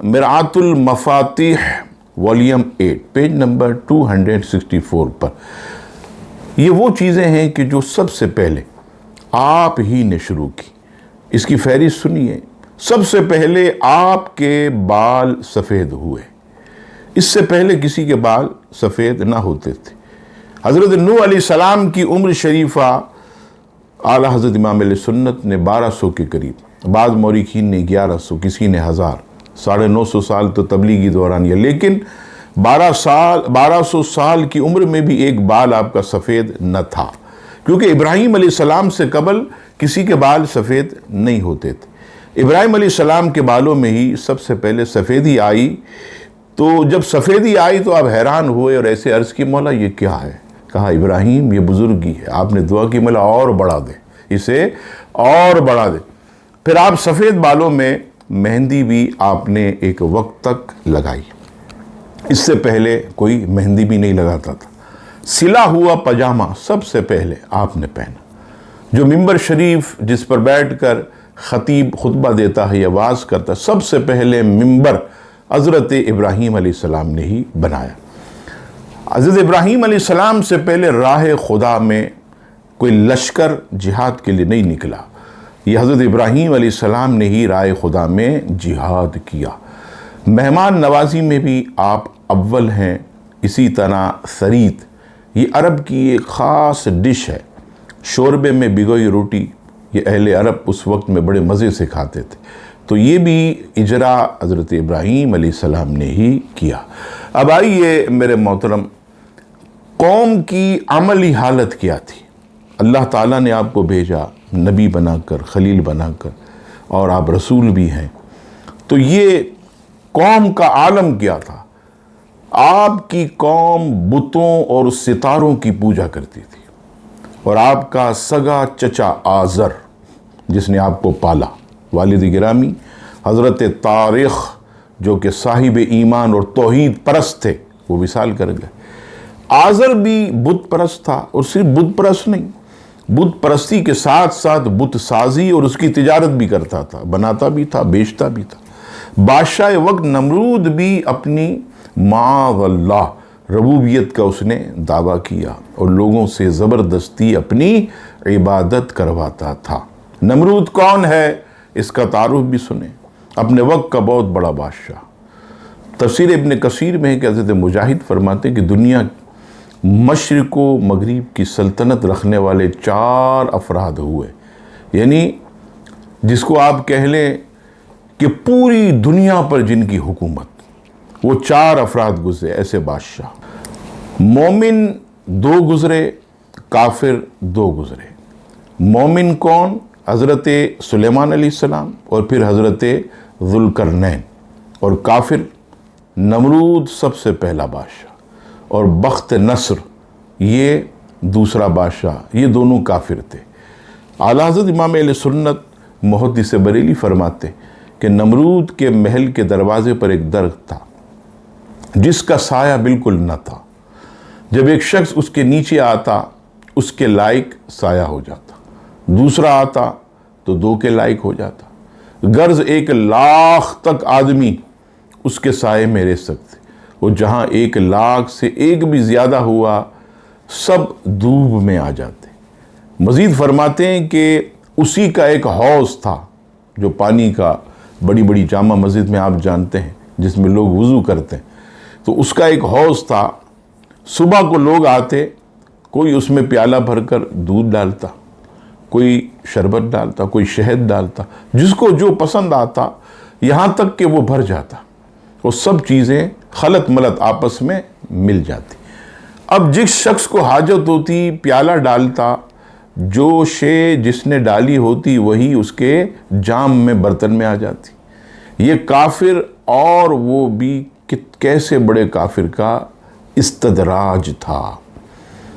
مرآت المفاتیح volume 8 page number 264 پر یہ وہ چیزیں ہیں کہ جو سب سے پہلے آپ ہی نے شروع کی. اس کی فہرست سنیے. سب سے پہلے آپ کے بال سفید ہوئے. اس سے پہلے کسی کے بال سفید نہ ہوتے تھے. حضرت نوح علیہ السلام کی عمر شریفہ اعلیٰ حضرت امام علیہ سنت نے 1200 کے قریب، بعض مورخین نے 1100، کسی نے 1000، 950 سال تو تبلیغی دوران ہے، لیکن 1200 سال کی عمر میں بھی ایک بال آپ کا سفید نہ تھا، کیونکہ ابراہیم علیہ السلام سے قبل کسی کے بال سفید نہیں ہوتے تھے. ابراہیم علیہ السلام کے بالوں میں ہی سب سے پہلے سفیدی آئی. تو جب سفیدی آئی تو آپ حیران ہوئے اور ایسے عرض کی مولا یہ کیا ہے؟ کہا ابراہیم یہ بزرگی ہے. آپ نے دعا کی مولا اور بڑھا دے، اسے اور بڑھا دے. پھر آپ سفید بالوں میں مہندی بھی آپ نے ایک وقت تک لگائی. اس سے پہلے کوئی مہندی بھی نہیں لگاتا تھا. سلا ہوا پاجامہ سب سے پہلے آپ نے پہنا. جو ممبر شریف جس پر بیٹھ کر خطیب خطبہ دیتا ہے یا واعظ کرتا ہے، سب سے پہلے ممبر حضرت ابراہیم علیہ السلام نے ہی بنایا. حضرت ابراہیم علیہ السلام سے پہلے راہ خدا میں کوئی لشکر جہاد کے لیے نہیں نکلا. یہ حضرت ابراہیم علیہ السلام نے ہی راہ خدا میں جہاد کیا. مہمان نوازی میں بھی آپ اول ہیں. اسی طرح سریت، یہ عرب کی ایک خاص ڈش ہے. شوربے میں بھگوئی روٹی، یہ اہل عرب اس وقت میں بڑے مزے سے کھاتے تھے. تو یہ بھی اجرا حضرت ابراہیم علیہ السلام نے ہی کیا. اب آئیے میرے محترم، قوم کی عملی حالت کیا تھی؟ اللہ تعالیٰ نے آپ کو بھیجا نبی بنا کر، خلیل بنا کر، اور آپ رسول بھی ہیں. تو یہ قوم کا عالم کیا تھا؟ آپ کی قوم بتوں اور ستاروں کی پوجا کرتی تھی. اور آپ کا سگا چچا آزر جس نے آپ کو پالا، والد گرامی حضرت طارق جو کہ صاحب ایمان اور توحید پرست تھے، وہ وصال کر گئے. آزر بھی بت پرست تھا، اور صرف بت پرست نہیں، بت پرستی کے ساتھ ساتھ بت سازی اور اس کی تجارت بھی کرتا تھا، بناتا بھی تھا، بیچتا بھی تھا. بادشاہ وقت نمرود بھی اپنی معاذ اللہ ربوبیت کا اس نے دعویٰ کیا اور لوگوں سے زبردستی اپنی عبادت کرواتا تھا. نمرود کون ہے؟ اس کا تعارف بھی سنیں. اپنے وقت کا بہت بڑا بادشاہ. تفسیر ابن کثیر میں ہے کہ حضرت مجاہد فرماتے ہیں کہ دنیا مشرق و مغرب کی سلطنت رکھنے والے 4 افراد ہوئے، یعنی جس کو آپ کہہ لیں کہ پوری دنیا پر جن کی حکومت، وہ 4 افراد گزرے ایسے بادشاہ. مومن 2 گزرے، کافر 2 گزرے. مومن کون؟ حضرت سلیمان علیہ السلام اور پھر حضرت ذوالقرنین. اور کافر نمرود سب سے پہلا بادشاہ، اور بخت نصر یہ دوسرا بادشاہ. یہ دونوں کافر تھے. اعلیٰ حضرت امام اہل سنت محدث بریلی فرماتے کہ نمرود کے محل کے دروازے پر ایک درخت تھا جس کا سایہ بالکل نہ تھا. جب ایک شخص اس کے نیچے آتا اس کے لائق سایہ ہو جاتا، دوسرا آتا تو 2 کے لائق ہو جاتا. غرض 1,00,000 تک آدمی اس کے سائے میں رہ سکتے، اور جہاں 1,00,000 سے ایک بھی زیادہ ہوا سب دوب میں آ جاتے. مزید فرماتے ہیں کہ اسی کا ایک حوض تھا جو پانی کا، بڑی بڑی جامع مسجد میں آپ جانتے ہیں جس میں لوگ وضو کرتے ہیں، تو اس کا ایک حوض تھا. صبح کو لوگ آتے، کوئی اس میں پیالہ بھر کر دودھ ڈالتا، کوئی شربت ڈالتا، کوئی شہد ڈالتا، جس کو جو پسند آتا، یہاں تک کہ وہ بھر جاتا. وہ سب چیزیں خلط ملط آپس میں مل جاتی. اب جس شخص کو حاجت ہوتی پیالہ ڈالتا، جو شے جس نے ڈالی ہوتی وہی اس کے جام میں برتن میں آ جاتی. یہ کافر، اور وہ بھی کیسے بڑے کافر کا استدراج تھا.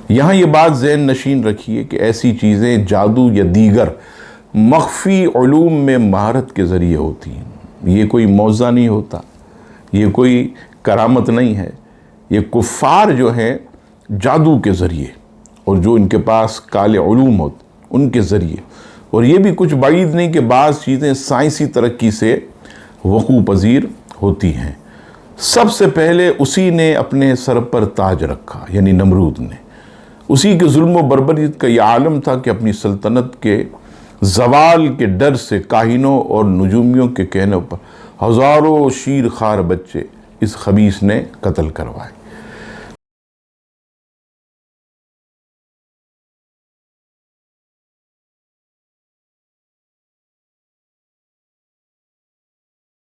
یہاں یہ بات ذہن نشین رکھیے کہ ایسی چیزیں جادو یا دیگر مخفی علوم میں مہارت کے ذریعے ہوتی ہیں. یہ کوئی معجزہ نہیں ہوتا، یہ کوئی کرامت نہیں ہے. یہ کفار جو ہیں جادو کے ذریعے، اور جو ان کے پاس کالے علوم ہوتے ان کے ذریعے. اور یہ بھی کچھ بعید نہیں کہ بعض چیزیں سائنسی ترقی سے وقوع پذیر ہوتی ہیں، سب سے پہلے اسی نے اپنے سر پر تاج رکھا، یعنی نمرود نے۔ اسی کے ظلم و بربریت کا یہ عالم تھا کہ اپنی سلطنت کے زوال کے ڈر سے کاہنوں اور نجومیوں کے کہنے پر ہزاروں شیر خوار بچے اس خبیث نے قتل کروائے۔